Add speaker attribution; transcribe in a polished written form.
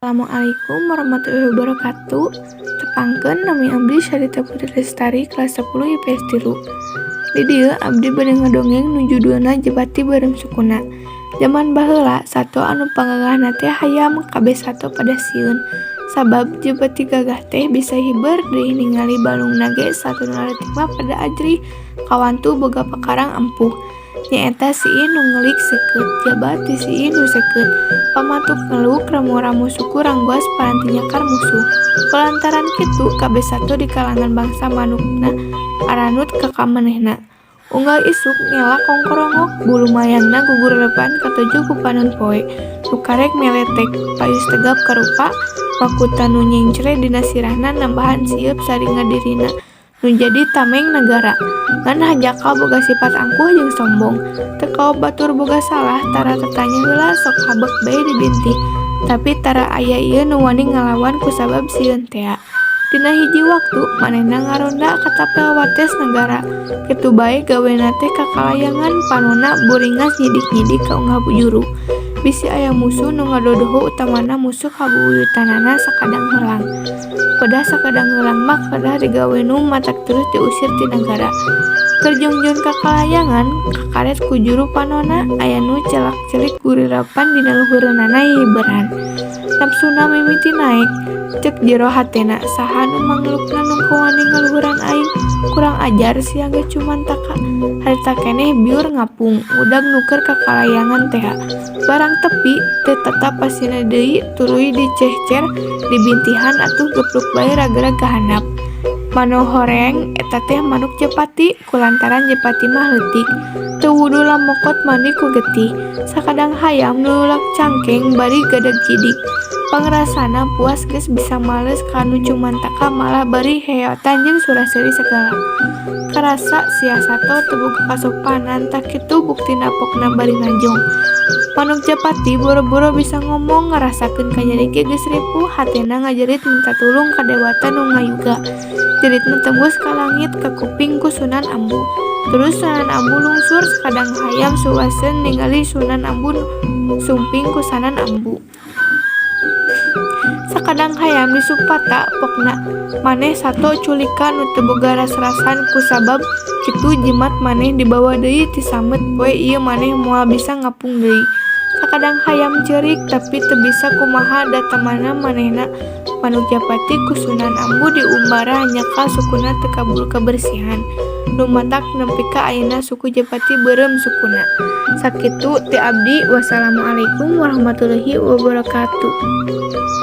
Speaker 1: Assalamualaikum warahmatullahi wabarakatuh. Tepangkeun nami abdi Syarita Putri Lestari kelas 10 IPS 3. Di dieu abdi bade ngadongeng nu judulna Jepati Beureum Sukuna. Zaman baheula sato anu panggagahna teh hayam kabeh sato pada sieun. Sabab Jepati gagah teh bisa hiber deui ningali balungna ge sato nu leutik mah pada ajrih kawantu boga pakarang ampuh. Nyaeta sieun nu ngeulik seukeut, jabat ti sieun nu seukeut. Pamatuk ngeluk ramu-ramu suku rangguas paranti nyakar musuh. Kulantaran kitu kabeh sato di kalangan bangsa manukna aranut ka kamanehna. Unggal isuk nyela kongkorongok bulu mayangna gugur leupan katuju ku panon poe. Nu karek meletek payus tegap karupa makuta nu nyencre dina sirahna nambahan sieup saringa dirina nu jadi tameng negara. Ngan hanjakal boga sifat angkuh jeung sombong. Teu kaob batur boga salah tara tetanya heula sok habek bae dibinti. Tapi tara aya ieu nu wani ngalawan kusabab sieun tea. Dina hiji waktu manehna ngaronda ka tapel wates negara. Kitu bae gawena teh kakalayangan panonna buringas nyidik-nyidik ka unggal bujuru. Bisi aya musuh nu ngadodoho utamana musuh kabuyutanana sakadang heulang. Pedah sakadang heulang mah kedah digawe nu matak terus diusir ti negara. Kerjungjun kakalayangan kakaret ku juru panonna aya nu celak-celik gurirapan dina luhureunana hiberan. Nafsuna mimiti naek cek jero hatena saha nu manglukna nu wani ngaluhuran aing kurang ajar sia ge cuman taka harita keneh biur ngapung udag nuker kakalayangan teh barang tepi teu tetap pasina deui tuluy dicecer dibintihan atuh gepluk bae raga-raga handap. Mano horeng eta teh manuk Jepati kulantaran Jepati mah leutik teu wudu lamokot mandi ku getih sakadang hayam nululak cangkeng bari gadag jidik. Pangrasana puas geus bisa males kanu cuman taka malah bari heotan jeung suraseuri segala. Karasa sia sato teu boga kasopanan tah kitu bukti napokna bari najong. Manuk Jepati boro-boro bisa ngomong ngarasakeun kanyeri ge geus ripuh hatena ngajerit minta tulung ka dewata nu ngayuga. Jeritna tembus ka langit ka kuping ku Sunan Ambu. Terus Sunan Ambu lungsur sakadang hayam suwaseun ningali Sunan Ambu sumping ku Sanan Ambu. Sakadang hayam disupata pokna maneh sato culikan nu teu boga ras-rasan kusabab kitu jimat maneh dibawa deui ti samet poe ieu maneh moal bisa ngapung deui. Sakadang hayam ceurik tapi teu bisa kumaha datamana manehna manuk Japati ku Sunan Ambu diumbara nyakal sukuna teu kabul kebersihan. Nu matak nepi ka ayeuna suku Jepati Beureum Sukuna. Sakitu ti abdi wassalamualaikum warahmatullahi wabarakatuh.